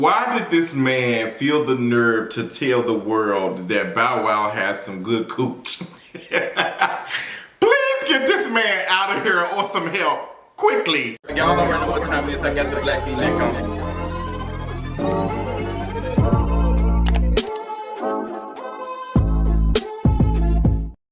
Why did this man feel the nerve to tell the world that Bow Wow has some good cooch? Please get this man out of here or some help, quickly. Y'all already know what time it is. I got the black V-neck on.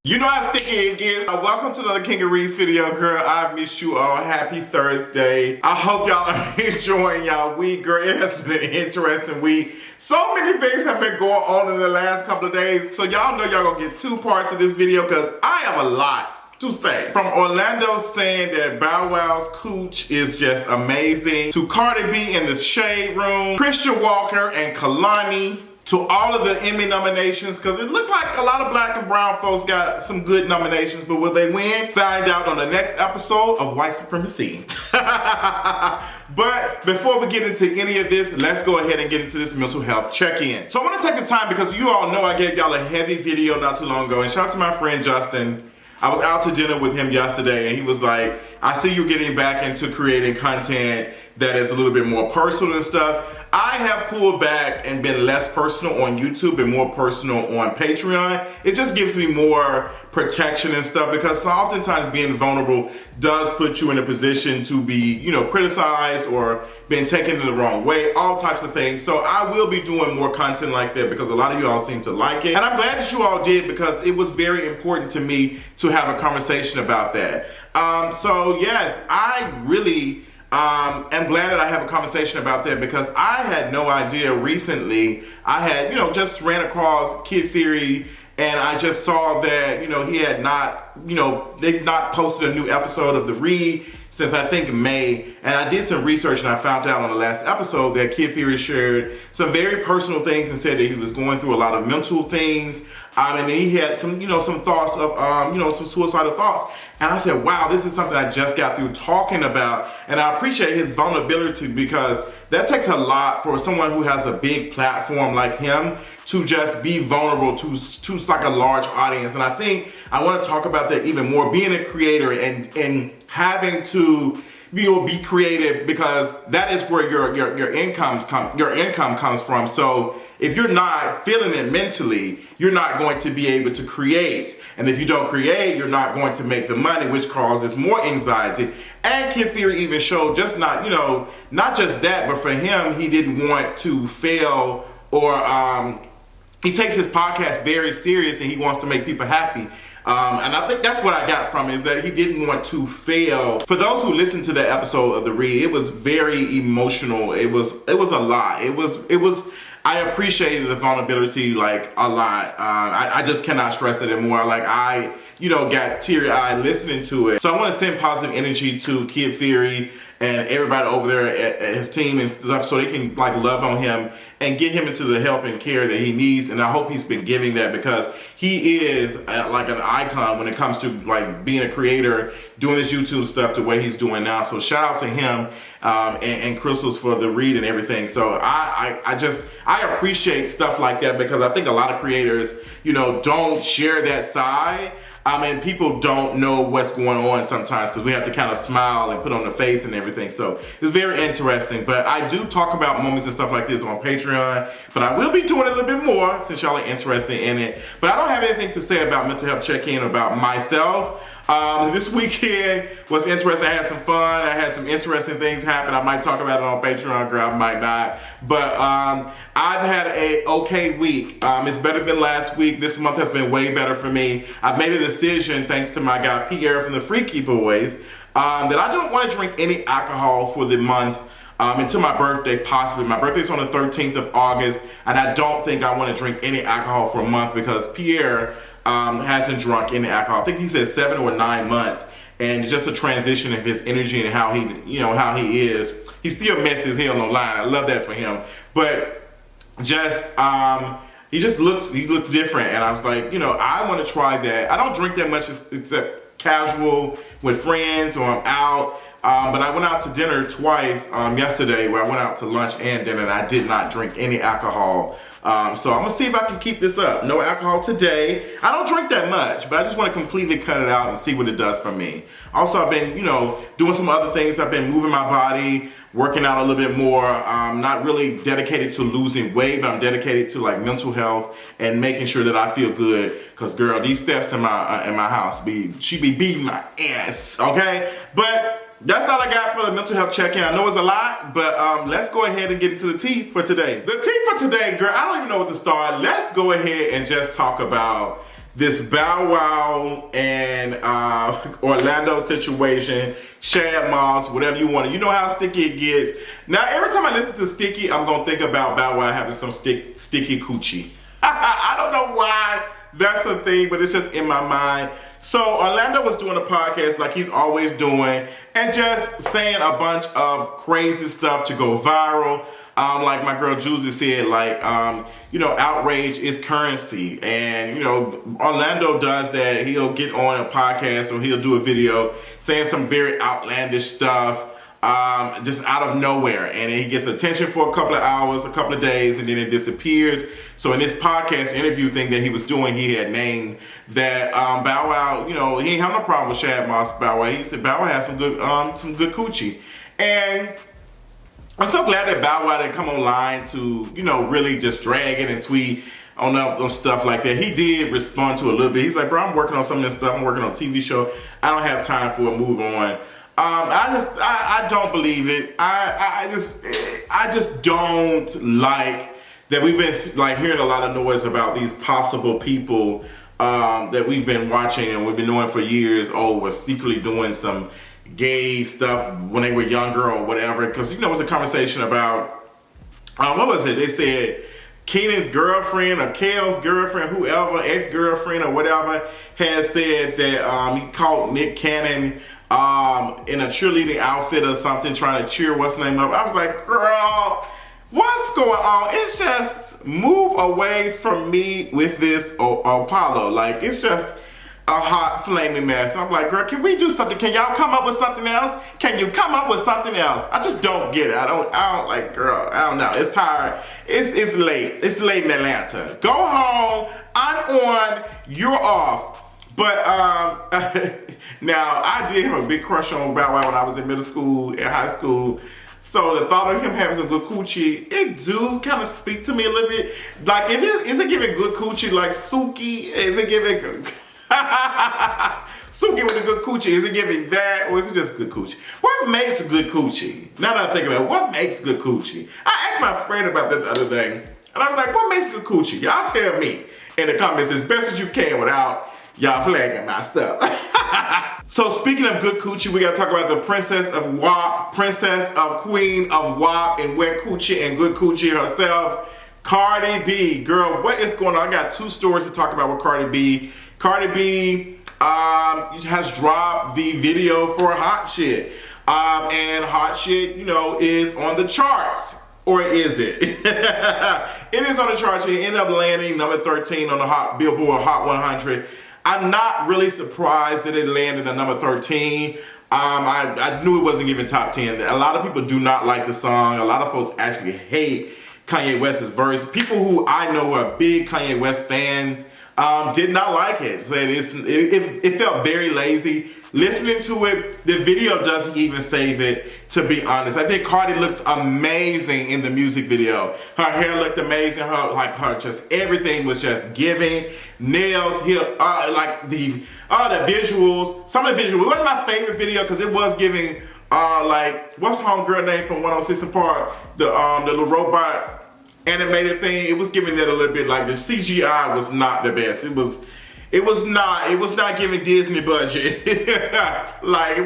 You know how sticky it gets. Welcome to another King of Reads video, girl. I miss you all. Happy Thursday. I hope y'all are enjoying y'all week, girl. It has been an interesting week. So many things have been going on in the last couple of days. So y'all know y'all gonna get two parts of this video because I have a lot to say. From Orlando saying that Bow Wow's cooch is just amazing, to Cardi B in the shade room, Christian Walker and Kalani, to all of the Emmy nominations, because it looked like a lot of black and brown folks got some good nominations, but will they win? Find out on the next episode of White Supremacy. But before we get into any of this, let's go ahead and get into this mental health check-in. So I want to take the time because you all know I gave y'all a heavy video not too long ago, and shout out to my friend Justin. I was out to dinner with him yesterday and he was like, I see you getting back into creating content that is a little bit more personal and stuff. I have pulled back and been less personal on YouTube and more personal on Patreon. It just gives me more protection and stuff because oftentimes being vulnerable does put you in a position to be, you know, criticized or being taken in the wrong way, all types of things. So I will be doing more content like that because a lot of you all seem to like it. And I'm glad that you all did because it was very important to me to have a conversation about that. So yes, I really I'm glad that I have a conversation about that because I had no idea recently. I had, just ran across Kid Fury and I just saw that, he had not, they've not posted a new episode of The Read since I think May. And I did some research and I found out on the last episode that Kid Fury shared some very personal things and said that he was going through a lot of mental things. And he had some, some thoughts of, some suicidal thoughts. And I said, wow, this is something I just got through talking about. And I appreciate his vulnerability because that takes a lot for someone who has a big platform like him to just be vulnerable to like a large audience. And I think I want to talk about that even more, being a creator and having to be creative because that is where your income comes from. So if you're not feeling it mentally, you're not going to be able to create. And if you don't create, you're not going to make the money, which causes more anxiety. And Kid Fury even showed just not just that, but for him, he didn't want to fail or he takes his podcast very serious and he wants to make people happy. And I think that's what I got from it, is that he didn't want to fail. For those who listened to the episode of The Read, it was very emotional. It was a lot. It was. I appreciated the vulnerability like a lot. I just cannot stress it anymore. Like I, got teary-eyed listening to it. So I want to send positive energy to Kid Fury and everybody over there at his team and stuff so they can like love on him and get him into the help and care that he needs. And I hope he's been giving that because he is like an icon when it comes to like being a creator, doing this YouTube stuff the way he's doing now. So shout out to him and Crystals for The Read and everything. So I appreciate stuff like that because I think a lot of creators, don't share that side. People don't know what's going on sometimes because we have to kind of smile and put on the face and everything. So it's very interesting. But I do talk about moments and stuff like this on Patreon. But I will be doing it a little bit more since y'all are interested in it. But I don't have anything to say about mental health check-in about myself. This weekend was interesting. I had some fun. I had some interesting things happen. I might talk about it on Patreon, girl. I might not. But I've had a okay week. It's better than last week. This month has been way better for me. I've made a decision, thanks to my guy Pierre from the Freaky Boys, that I don't want to drink any alcohol for the month. Until my birthday, possibly. My birthday's on the 13th of August, and I don't think I want to drink any alcohol for a month because Pierre hasn't drunk any alcohol. I think he said 7 or 9 months, and just a transition of his energy and how he is. He still messes hell no lie. I love that for him, but just he looks different, and I was like, I want to try that. I don't drink that much except casual with friends or I'm out. But I went out to dinner twice yesterday, where I went out to lunch and dinner, and I did not drink any alcohol. So I'm gonna see if I can keep this up. No alcohol today. I don't drink that much, but I just want to completely cut it out and see what it does for me. Also, I've been, doing some other things. I've been moving my body, working out a little bit more. I'm not really dedicated to losing weight, but I'm dedicated to like mental health and making sure that I feel good. Cause girl, these steps in my house she be beating my ass, okay? But that's all I got for the mental health check-in. I know it's a lot, but let's go ahead and get into the tea for today. The tea for today, girl, I don't even know what to start. Let's go ahead and just talk about this Bow Wow and Orlando situation, Shad Moss, whatever you want. You know how sticky it gets. Now, every time I listen to Sticky, I'm gonna think about Bow Wow having some sticky coochie. I don't know why that's a thing, but it's just in my mind. So Orlando was doing a podcast like he's always doing and just saying a bunch of crazy stuff to go viral. Like my girl Juicy said, like, outrage is currency. And, Orlando does that. He'll get on a podcast or he'll do a video saying some very outlandish stuff just out of nowhere. And he gets attention for a couple of hours, a couple of days, and then it disappears. So in this podcast interview thing that he was doing, he had named that Bow Wow, he ain't have no problem with Shad Moss Bow Wow. He said Bow Wow has some good coochie. And I'm so glad that Bow Wow didn't come online to, really just drag it and tweet on stuff like that. He did respond to a little bit. He's like, bro, I'm working on some of this stuff. I'm working on a TV show. I don't have time for a move on. I don't believe it. I just don't like that we've been like hearing a lot of noise about these possible people that we've been watching and we've been knowing for years. Oh, we're secretly doing some gay stuff when they were younger or whatever. Because it was a conversation about what was it? They said Keenan's girlfriend or Kale's girlfriend, whoever, ex-girlfriend or whatever, had said that he caught Nick Cannon in a cheerleading outfit or something, trying to cheer what's name up. I was like, girl, what's going on? It's just move away from me with this Apollo. Like, it's just a hot flaming mess. I'm like, girl, can we do something? Can y'all come up with something else? Can you come up with something else? I just don't get it. I don't like, girl, I don't know. It's tired. It's late. It's late in Atlanta. Go home. I'm on. You're off. But now I did have a big crush on Bow Wow when I was in middle school and high school. So the thought of him having some good coochie, it do kind of speak to me a little bit. Like, is it giving good coochie like Suki? Is it giving Suki with a good coochie? Is it giving that, or is it just good coochie? What makes good coochie? Now that I think about it, what makes good coochie? I asked my friend about that the other day, and I was like, what makes good coochie? Y'all tell me in the comments as best as you can without y'all flagging my stuff. So speaking of good coochie, we gotta talk about the Princess of WAP, Queen of WAP, and wet coochie and good coochie herself, Cardi B. Girl, what is going on? I got two stories to talk about with Cardi B. Cardi B has dropped the video for Hot Shit. And Hot Shit, is on the charts. Or is it? It is on the charts. It ended up landing number 13 on the Billboard Hot 100. I'm not really surprised that it landed at number 13. I knew it wasn't even top 10. A lot of people do not like the song. A lot of folks actually hate Kanye West's verse. People who I know who are big Kanye West fans did not like it. So it felt very lazy. Listening to it, the video doesn't even save it, to be honest. I think Cardi looks amazing in the music video. Her hair looked amazing. Everything was just giving. Nails, the visuals. Some of the visuals. It wasn't my favorite video because it was giving, what's homegirl name from 106 & Park? The little robot animated thing. It was giving that a little bit. Like, the CGI was not the best. It was not giving Disney budget. Like, it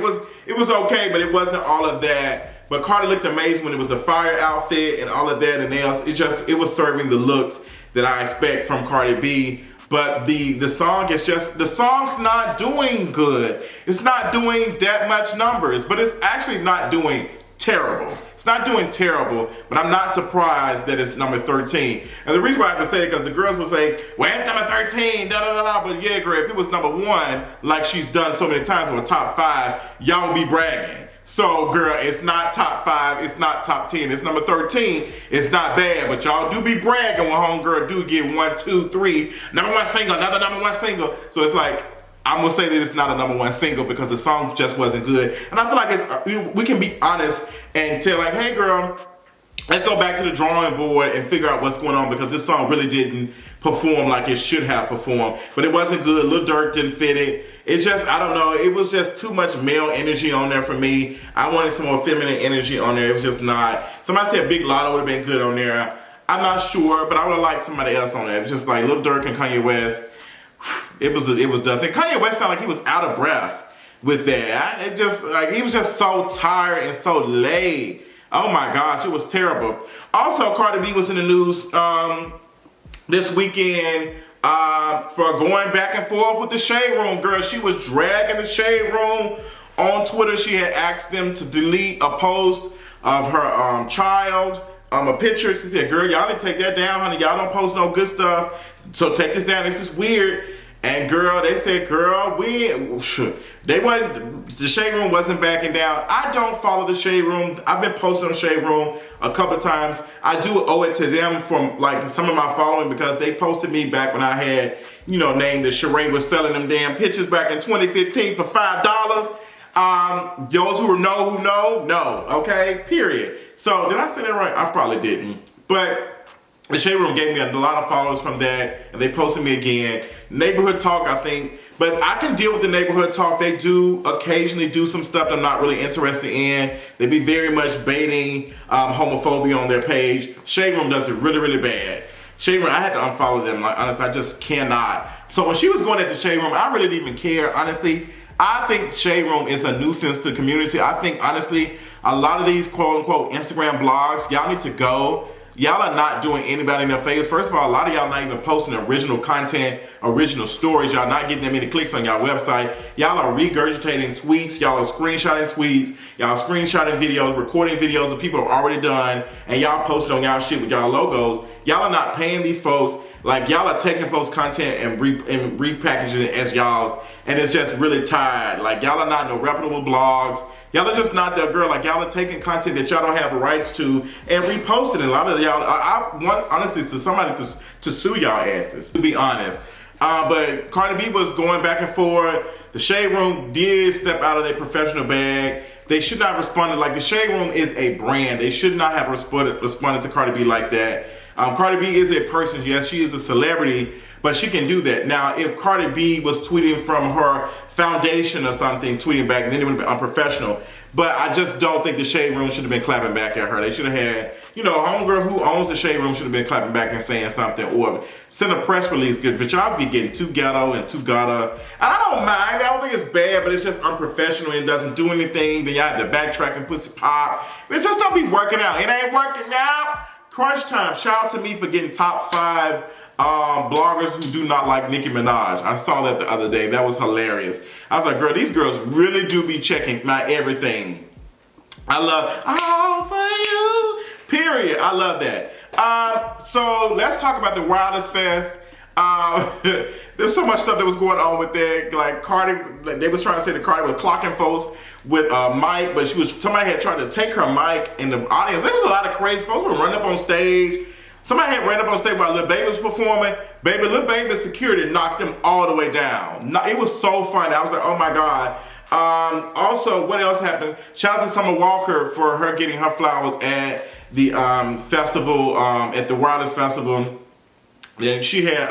was okay, but it wasn't all of that. But Cardi looked amazing when it was the fire outfit and all of that and nails. It was serving the looks that I expect from Cardi B. But the song's not doing good. It's not doing that much numbers, but it's actually not doing terrible. It's not doing terrible, but I'm not surprised that it's number 13. And the reason why I have to say it, because the girls will say, well, it's number 13, but yeah, girl, if it was number 1, like she's done so many times, or top 5, y'all would be bragging. So, girl, it's not top 5, it's not top 10, it's number 13. It's not bad, but y'all do be bragging when homegirl do get 1, 2, 3, number 1 single, another number 1 single. So it's like, I'm gonna say that it's not a number 1 single because the song just wasn't good. And I feel like we can be honest and tell like, hey girl, let's go back to the drawing board and figure out what's going on because this song really didn't perform like it should have performed. But it wasn't good. Lil Durk didn't fit it. It's just, I don't know, it was just too much male energy on there for me. I wanted some more feminine energy on there. It was just not. Somebody said Big Lotto would have been good on there. I'm not sure, but I would have liked somebody else on there. It was just like Lil Durk and Kanye West. It was dust. And Kanye West sounded like he was out of breath with that. It just, like, he was just so tired and so laid. Oh my gosh, it was terrible. Also, Cardi B was in the news this weekend for going back and forth with the Shade Room. Girl, she was dragging the Shade Room on Twitter. She had asked them to delete a post of her child, a picture. She said, girl, y'all need to take that down, honey. Y'all don't post no good stuff. So take this down. This is weird. And girl, they said, girl, the Shade Room wasn't backing down. I don't follow the Shade Room. I've been posting on Shade Room a couple of times. I do owe it to them from like some of my following because they posted me back when I had, named the Sheree was selling them damn pictures back in 2015 for $5. Those who know, okay, period. So did I say that right? I probably didn't. But the Shade Room gave me a lot of followers from that, and they posted me again. Neighborhood talk, I think, but I can deal with the neighborhood talk. They do occasionally do some stuff that I'm not really interested in. They be very much baiting homophobia on their page. Shade Room does it really, really bad. Shade Room, I had to unfollow them. Like, honestly, I just cannot. So when she was going at the Shade Room, I really didn't even care. Honestly, I think Shade Room is a nuisance to the community. I think, honestly, a lot of these quote-unquote Instagram blogs, y'all need to go. Y'all are not doing anybody in their favors. First of all, a lot of y'all not even posting original content, original stories. Y'all not getting that many clicks on y'all website. Y'all are regurgitating tweets. Y'all are screenshotting tweets. Y'all are screenshotting videos, recording videos that people have already done, and y'all posting on y'all shit with y'all logos. Y'all are not paying these folks. Like, y'all are taking folks' content and repackaging it as y'all's, and it's just really tired. Like, y'all are not no reputable blogs. Y'all are just not that girl. Like, y'all are taking content that y'all don't have the rights to and reposting it. A lot of y'all, I want, honestly, to somebody to sue y'all asses, to be honest. But Cardi B was going back and forth. The Shade Room did step out of their professional bag. They should not have responded. Like, the Shade Room is a brand. They should not have responded to Cardi B like that. Cardi B is a person. Yes, she is a celebrity, but she can do that. Now, if Cardi B was tweeting from her foundation or something, tweeting back, then it would have been unprofessional. But I just don't think the Shade Room should have been clapping back at her. They should have had, homegirl who owns the Shade Room should have been clapping back and saying something, or send a press release. Good, but y'all be getting too ghetto and too gotta. And I don't mind. I don't think it's bad, but it's just unprofessional and it doesn't do anything. Then y'all have to backtrack and pussy pop. It just don't be working out. It ain't working out. Crunch time. Shout out to me for getting top 5 bloggers who do not like Nicki Minaj. I saw that the other day. That was hilarious. I was like, girl, these girls really do be checking my everything. I love all for you. Period. I love that. So let's talk about the Wildest Fest. There's so much stuff that was going on with that. Like Cardi, they was trying to say that Cardi was clocking folks with a mic, but somebody had tried to take her mic in the audience. There was a lot of crazy folks who run up on stage. Somebody had ran up on stage while Lil Baby was performing. Lil Baby's security knocked him all the way down. It was so funny. I was like, oh my God. Also, what else happened? Shout out to Summer Walker for her getting her flowers at the festival, at the Wildest Festival. Then she had,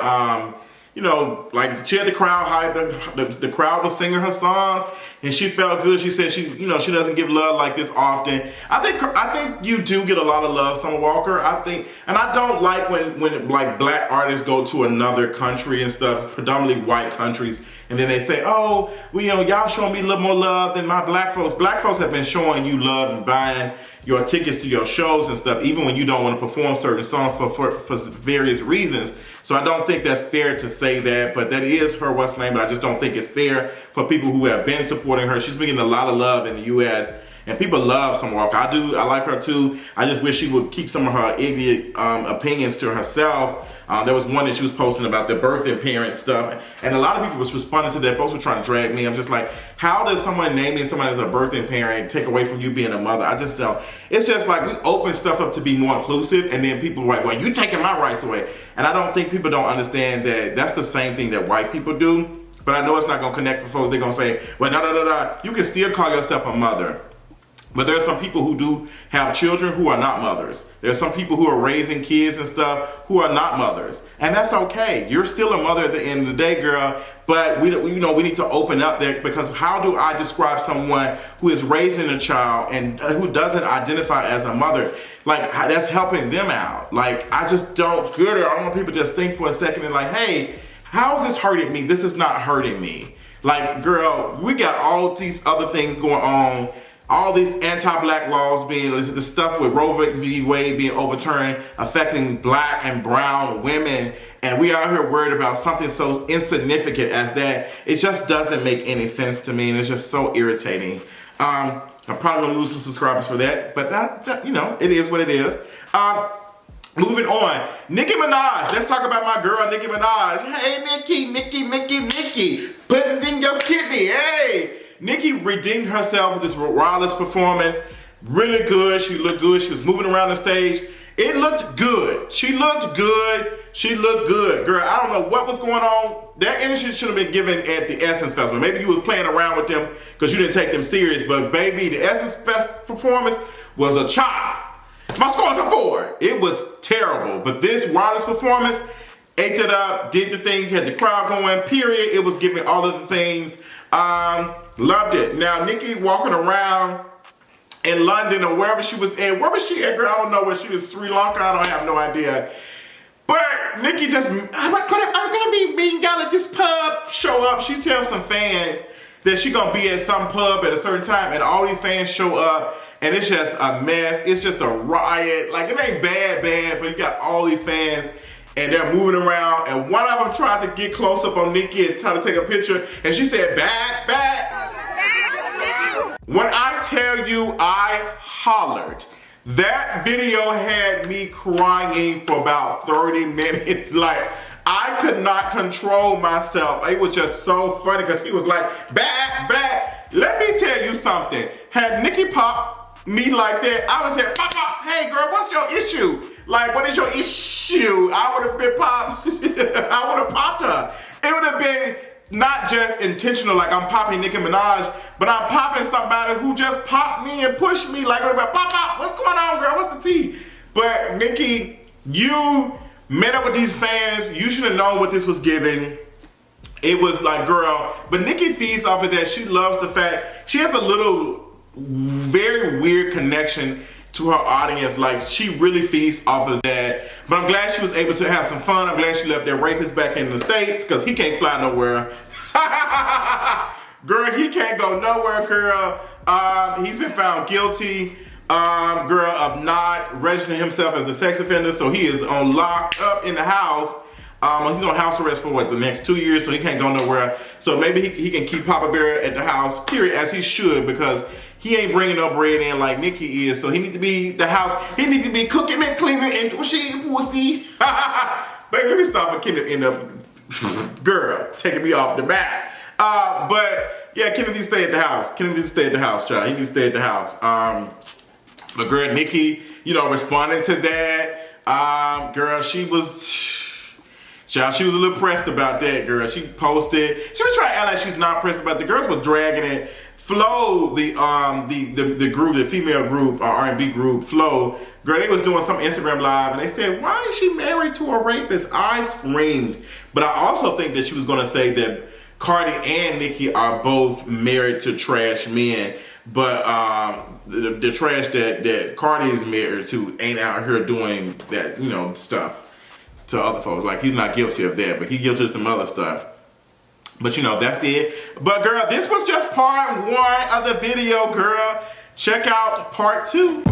she had the crowd hyped. The crowd was singing her songs, and she felt good. She said she doesn't give love like this often. I think you do get a lot of love, Summer Walker. And I don't like when like black artists go to another country and stuff, predominantly white countries, and then they say, oh, well, y'all showing me a little more love than my black folks. Black folks have been showing you love and buying your tickets to your shows and stuff, even when you don't want to perform certain songs for various reasons. So I don't think that's fair to say that, but that is her what's name, but I just don't think it's fair for people who have been supporting her. She's been getting a lot of love in the U.S., And people love Summer Walker. I do. I like her too. I just wish she would keep some of her idiot opinions to herself. There was one that she was posting about the birthing parent stuff, and a lot of people was responding to that. Folks were trying to drag me. I'm just like, how does someone naming someone as a birthing parent take away from you being a mother? I just don't. It's just like we open stuff up to be more inclusive, and then people are like, well, you taking my rights away. And I don't think people don't understand that that's the same thing that white people do. But I know it's not going to connect for folks. They're going to say, well, no. You can still call yourself a mother. But there are some people who do have children who are not mothers. There are some people who are raising kids and stuff who are not mothers. And that's okay. You're still a mother at the end of the day, girl. But we need to open up there, because how do I describe someone who is raising a child and who doesn't identify as a mother? Like, that's helping them out. Like, I just don't get it. I don't want people to just think for a second and like, hey, how is this hurting me? This is not hurting me. Like, girl, we got all these other things going on. All these anti-black laws being, the stuff with Roe v. Wade being overturned, affecting black and brown women, and we are here worried about something so insignificant as that. It just doesn't make any sense to me, and it's just so irritating. I'm probably gonna lose some subscribers for that, but that it is what it is. Moving on, Nicki Minaj. Let's talk about my girl, Nicki Minaj. Hey, Nicki, put it in your kidney. Hey. Nicki redeemed herself with this wireless performance. Really good. She looked good. She was moving around the stage. It looked good. She looked good. She looked good. Girl, I don't know what was going on. That energy should have been given at the Essence Festival. Maybe you was playing around with them because you didn't take them serious. But baby, the Essence Fest performance was a chop. My score's a 4. It was terrible. But this wireless performance ate it up, did the thing, had the crowd going, period. It was giving all of the things. Loved it. Now, Nicki walking around in London or wherever she was at. Where was she at, girl? I don't know where she was. Sri Lanka? I don't have no idea. But Nicki just, I'm gonna be meeting y'all at this pub. Show up. She tells some fans that she gonna be at some pub at a certain time, and all these fans show up, and it's just a mess. It's just a riot. Like, it ain't bad, but you got all these fans, and they're moving around, and one of them tried to get close up on Nicki and try to take a picture, and she said, back. When I tell you I hollered, that video had me crying for about 30 minutes. Like, I could not control myself. It was just so funny because she was like, back. Let me tell you something. Had Nicki popped me like that, I would say, pop, hey girl, what's your issue? Like, what is your issue? I would have been popped. I would have popped her. It would have been not just intentional, like I'm popping Nicki Minaj, but I'm popping somebody who just popped me and pushed me. Like, pop, what's going on, girl? What's the tea? But Nicki, you met up with these fans. You should have known what this was giving. It was like, girl, but Nicki feeds off of that. She loves the fact, she has a little very weird connection to her audience. Like, she really feeds off of that. But I'm glad she was able to have some fun. I'm glad she left that rapist back in the States, because he can't fly nowhere. Girl, he can't go nowhere, girl. He's been found guilty, girl, of not registering himself as a sex offender. So he is on locked up in the house. He's on house arrest for what, the next 2 years, so he can't go nowhere. So maybe he can keep Papa Bear at the house, period, as he should, because he ain't bringing no bread in like Nicki is. So he needs to be the house. He needs to be cooking and cleaning and pussy. Baby, let me stop and Kenneth end up, girl, taking me off the mat. But yeah, Kenneth needs to stay at the house. Kenneth needs to stay at the house, child. He needs to stay at the house. But girl, Nicki, responding to that. Girl, she was a little pressed about that, girl. She posted. She was trying to act like she's not pressed about the girls were dragging it. Flo, the group, the female group, R&B group, Flo, girl, they was doing some Instagram live, and they said, why is she married to a rapist? I screamed. But I also think that she was gonna say that Cardi and Nicki are both married to trash men, but the trash that Cardi is married to ain't out here doing that, stuff to other folks. Like, he's not guilty of that, but he's guilty of some other stuff. But that's it. But girl, this was just part 1 of the video, girl. Check out part 2.